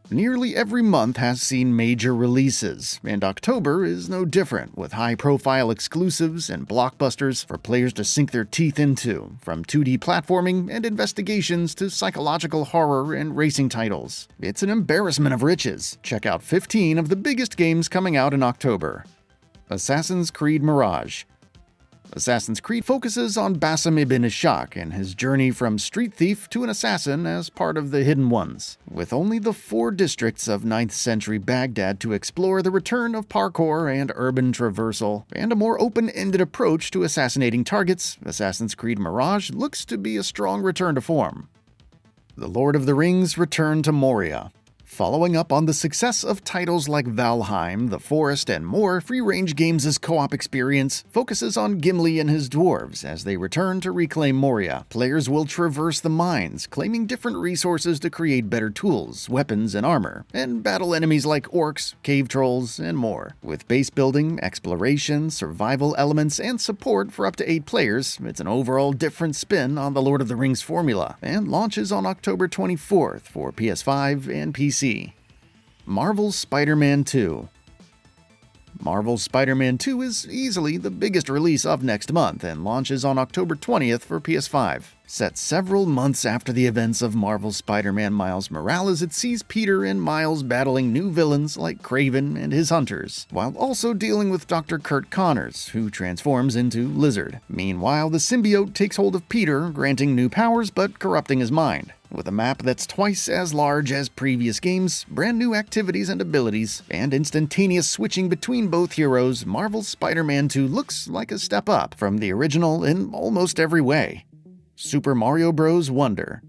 Nearly every month has seen major releases, and October is no different, with high-profile exclusives and blockbusters for players to sink their teeth into, from 2D platforming and investigations to psychological horror and racing titles. It's an embarrassment of riches. Check out 15 of the biggest games coming out in October. Assassin's Creed Mirage. Assassin's Creed focuses on Basim ibn Ishaq and his journey from street thief to an assassin as part of the Hidden Ones. With only the 4 districts of 9th century Baghdad to explore, the return of parkour and urban traversal, and a more open-ended approach to assassinating targets, Assassin's Creed Mirage looks to be a strong return to form. The Lord of the Rings Return to Moria. Following up on the success of titles like Valheim, The Forest, and more, Free Range Games' co-op experience focuses on Gimli and his dwarves as they return to reclaim Moria. Players will traverse the mines, claiming different resources to create better tools, weapons, and armor, and battle enemies like orcs, cave trolls, and more. With base building, exploration, survival elements, and support for up to 8 players, it's an overall different spin on the Lord of the Rings formula, and launches on October 24th for PS5 and PC. Marvel's Spider-Man 2. Marvel's Spider-Man 2 is easily the biggest release of next month and launches on October 20th for PS5. Set several months after the events of Marvel's Spider-Man Miles Morales, it sees Peter and Miles battling new villains like Kraven and his hunters, while also dealing with Dr. Kurt Connors, who transforms into Lizard. Meanwhile, the symbiote takes hold of Peter, granting new powers but corrupting his mind. With a map that's twice as large as previous games, brand new activities and abilities, and instantaneous switching between both heroes, Marvel's Spider-Man 2 looks like a step up from the original in almost every way. Super Mario Bros. Wonder.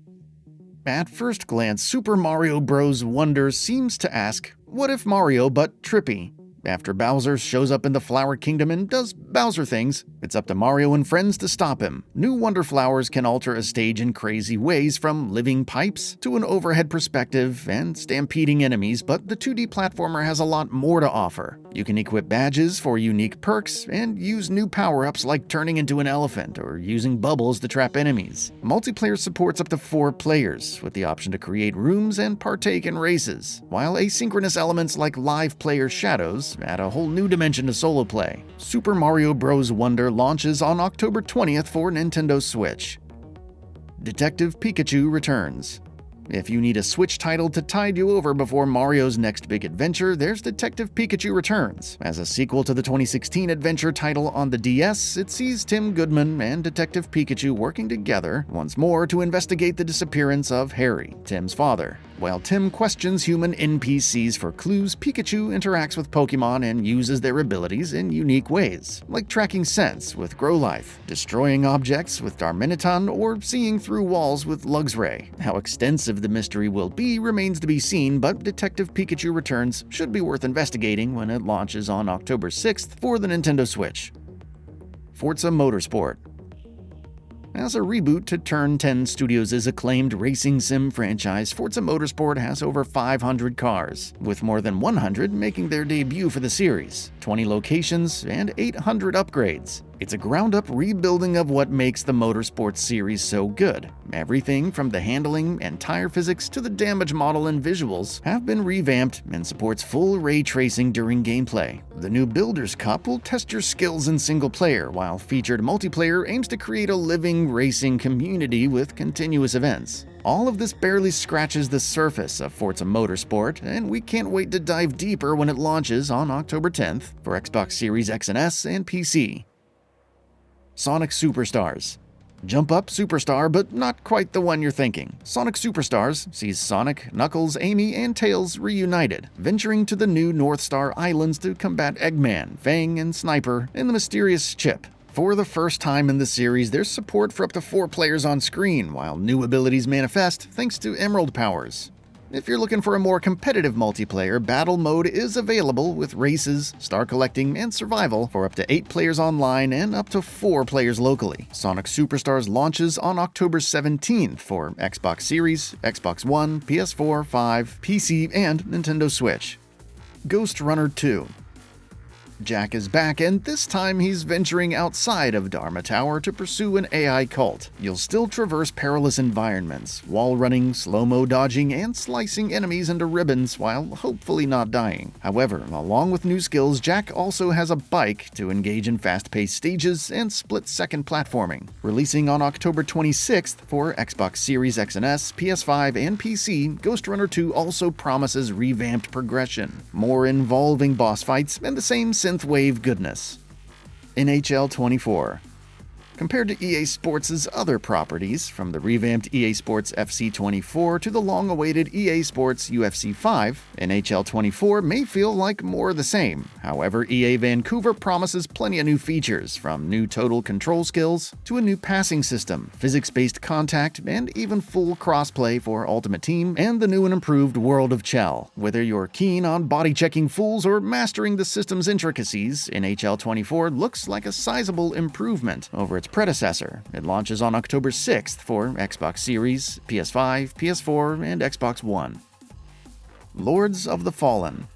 At first glance, Super Mario Bros. Wonder seems to ask, what if Mario but trippy? After Bowser shows up in the Flower Kingdom and does Bowser things, it's up to Mario and friends to stop him. New Wonder Flowers can alter a stage in crazy ways, from living pipes to an overhead perspective and stampeding enemies, but the 2D platformer has a lot more to offer. You can equip badges for unique perks and use new power-ups like turning into an elephant or using bubbles to trap enemies. Multiplayer supports up to 4 players, with the option to create rooms and partake in races, while asynchronous elements like live player shadows add a whole new dimension to solo play. Super Mario Bros. Wonder launches on October 20th for Nintendo Switch. Detective Pikachu returns. If you need a Switch title to tide you over before Mario's next big adventure, there's Detective Pikachu Returns. As a sequel to the 2016 adventure title on the DS, it sees Tim Goodman and Detective Pikachu working together once more to investigate the disappearance of Harry, Tim's father. While Tim questions human NPCs for clues, Pikachu interacts with Pokemon and uses their abilities in unique ways, like tracking scents with Growlithe, destroying objects with Darmanitan, or seeing through walls with Luxray. How extensive the mystery will be remains to be seen, but Detective Pikachu Returns should be worth investigating when it launches on October 6th for the Nintendo Switch. Forza Motorsport. As a reboot to Turn 10 Studios' acclaimed racing sim franchise, Forza Motorsport has over 500 cars, with more than 100 making their debut for the series, 20 locations, and 800 upgrades. It's a ground-up rebuilding of what makes the Motorsport series so good. Everything from the handling and tire physics to the damage model and visuals have been revamped and supports full ray tracing during gameplay. The new Builders Cup will test your skills in single player, while featured multiplayer aims to create a living racing community with continuous events. All of this barely scratches the surface of Forza Motorsport, and we can't wait to dive deeper when it launches on October 10th for Xbox Series X and S and PC. Sonic Superstars. Jump Up Superstar, but not quite the one you're thinking. Sonic Superstars sees Sonic, Knuckles, Amy, and Tails reunited, venturing to the new North Star Islands to combat Eggman, Fang, and Sniper, and the mysterious Chip. For the first time in the series, there's support for up to 4 players on screen, while new abilities manifest thanks to Emerald powers. If you're looking for a more competitive multiplayer, Battle Mode is available with races, star collecting, and survival for up to 8 players online and up to 4 players locally. Sonic Superstars launches on October 17th for Xbox Series, Xbox One, PS4, 5, PC, and Nintendo Switch. Ghost Runner 2. Jack is back, and this time he's venturing outside of Dharma Tower to pursue an AI cult. You'll still traverse perilous environments, wall running, slow-mo dodging, and slicing enemies into ribbons while hopefully not dying. However, along with new skills, Jack also has a bike to engage in fast-paced stages and split-second platforming. Releasing on October 26th for Xbox Series X and S, PS5, and PC, Ghost Runner 2 also promises revamped progression, more involving boss fights, and the same synthwave goodness. NHL 24. Compared to EA Sports' other properties, from the revamped EA Sports FC 24 to the long-awaited EA Sports UFC 5, NHL 24 may feel like more of the same. However, EA Vancouver promises plenty of new features, from new total control skills to a new passing system, physics-based contact, and even full crossplay for Ultimate Team and the new and improved World of Chell. Whether you're keen on body-checking fools or mastering the system's intricacies, NHL 24 looks like a sizable improvement over its predecessor. It launches on October 6th for Xbox Series, PS5, PS4, and Xbox One. Lords of the Fallen.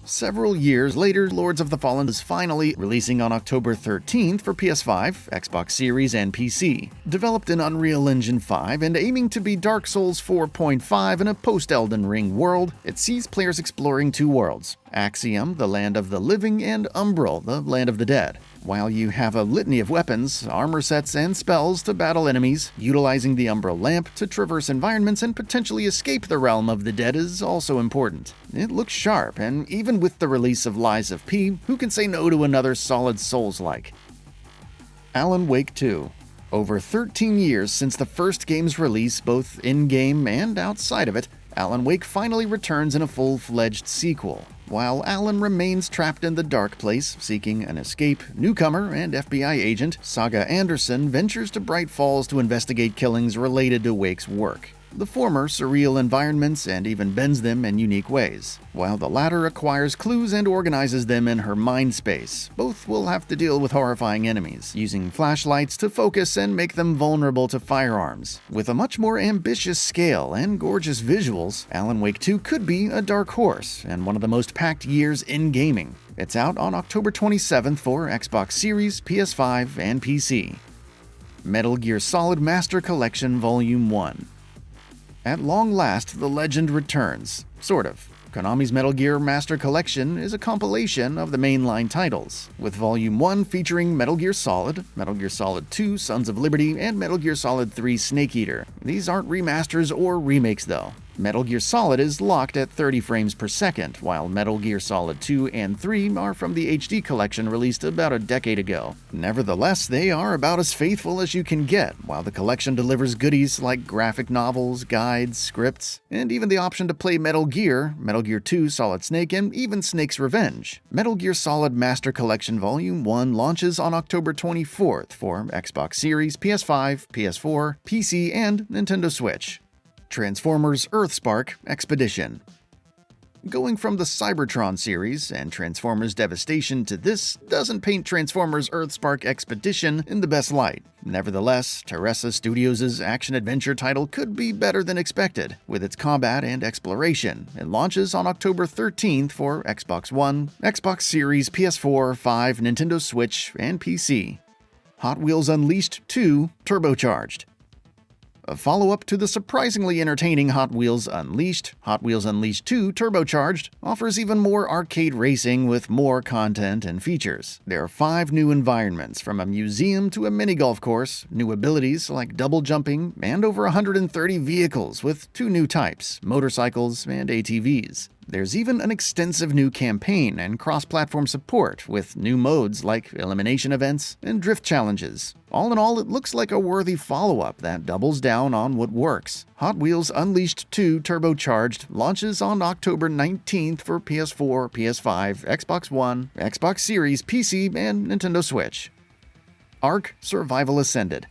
Several years later, Lords of the Fallen is finally releasing on October 13th for PS5, Xbox Series, and PC. Developed in Unreal Engine 5 and aiming to be Dark Souls 4.5 in a post-Elden Ring world, it sees players exploring two worlds: Axiom, the land of the living, and Umbral, the land of the dead. While you have a litany of weapons, armor sets, and spells to battle enemies, utilizing the Umbral lamp to traverse environments and potentially escape the realm of the dead is also important. It looks sharp, and even with the release of Lies of P, who can say no to another solid Souls-like? Alan Wake 2. Over 13 years since the first game's release, both in-game and outside of it, Alan Wake finally returns in a full-fledged sequel. While Alan remains trapped in the dark place, seeking an escape, newcomer and FBI agent Saga Anderson ventures to Bright Falls to investigate killings related to Wake's work. The former surreal environments and even bends them in unique ways, while the latter acquires clues and organizes them in her mind space. Both will have to deal with horrifying enemies, using flashlights to focus and make them vulnerable to firearms. With a much more ambitious scale and gorgeous visuals, Alan Wake 2 could be a dark horse and one of the most packed years in gaming. It's out on October 27th for Xbox Series, PS5, and PC. Metal Gear Solid Master Collection Volume 1. At long last, the legend returns. Sort of. Konami's Metal Gear Master Collection is a compilation of the mainline titles, with Volume 1 featuring Metal Gear Solid 2 Sons of Liberty, and Metal Gear Solid 3 Snake Eater. These aren't remasters or remakes though. Metal Gear Solid is locked at 30 frames per second, while Metal Gear Solid 2 and 3 are from the HD collection released about a decade ago. Nevertheless, they are about as faithful as you can get, while the collection delivers goodies like graphic novels, guides, scripts, and even the option to play Metal Gear 2 Solid Snake, and even Snake's Revenge. Metal Gear Solid Master Collection Volume 1 launches on October 24th for Xbox Series, PS5, PS4, PC, and Nintendo Switch. Transformers Earthspark Expedition. Going from the Cybertron series and Transformers Devastation to this doesn't paint Transformers Earthspark Expedition in the best light. Nevertheless, Teresa Studios' action-adventure title could be better than expected, with its combat and exploration. It launches on October 13th for Xbox One, Xbox Series, PS4, 5, Nintendo Switch, and PC. Hot Wheels Unleashed 2 Turbocharged. A follow-up to the surprisingly entertaining Hot Wheels Unleashed, Hot Wheels Unleashed 2 Turbocharged offers even more arcade racing with more content and features. There are 5 new environments, from a museum to a mini-golf course, new abilities like double jumping, and over 130 vehicles with 2 new types, motorcycles and ATVs. There's even an extensive new campaign and cross-platform support, with new modes like elimination events and drift challenges. All in all, it looks like a worthy follow-up that doubles down on what works. Hot Wheels Unleashed 2 Turbocharged launches on October 19th for PS4, PS5, Xbox One, Xbox Series, PC, and Nintendo Switch. Ark Survival Ascended.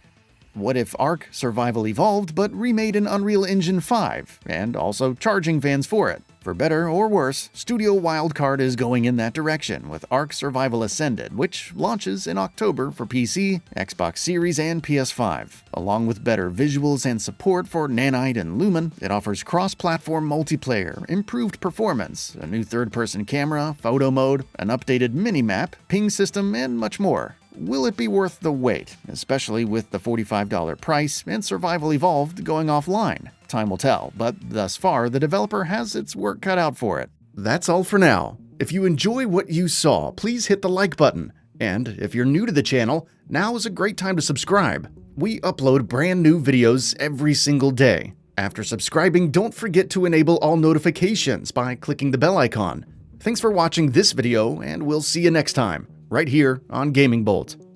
What if Ark Survival Evolved but remade in Unreal Engine 5, and also charging fans for it? For better or worse, Studio Wildcard is going in that direction with Ark Survival Ascended, which launches in October for PC, Xbox Series, and PS5. Along with better visuals and support for Nanite and Lumen, it offers cross-platform multiplayer, improved performance, a new third-person camera, photo mode, an updated minimap, ping system, and much more. Will it be worth the wait, especially with the $45 price and Survival Evolved going offline? Time will tell, but thus far the developer has its work cut out for it. That's all for now. If you enjoy what you saw, please hit the like button. And if you're new to the channel, now is a great time to subscribe. We upload brand new videos every single day. After subscribing, don't forget to enable all notifications by clicking the bell icon. Thanks for watching this video, and we'll see you next time, right here on GamingBolt.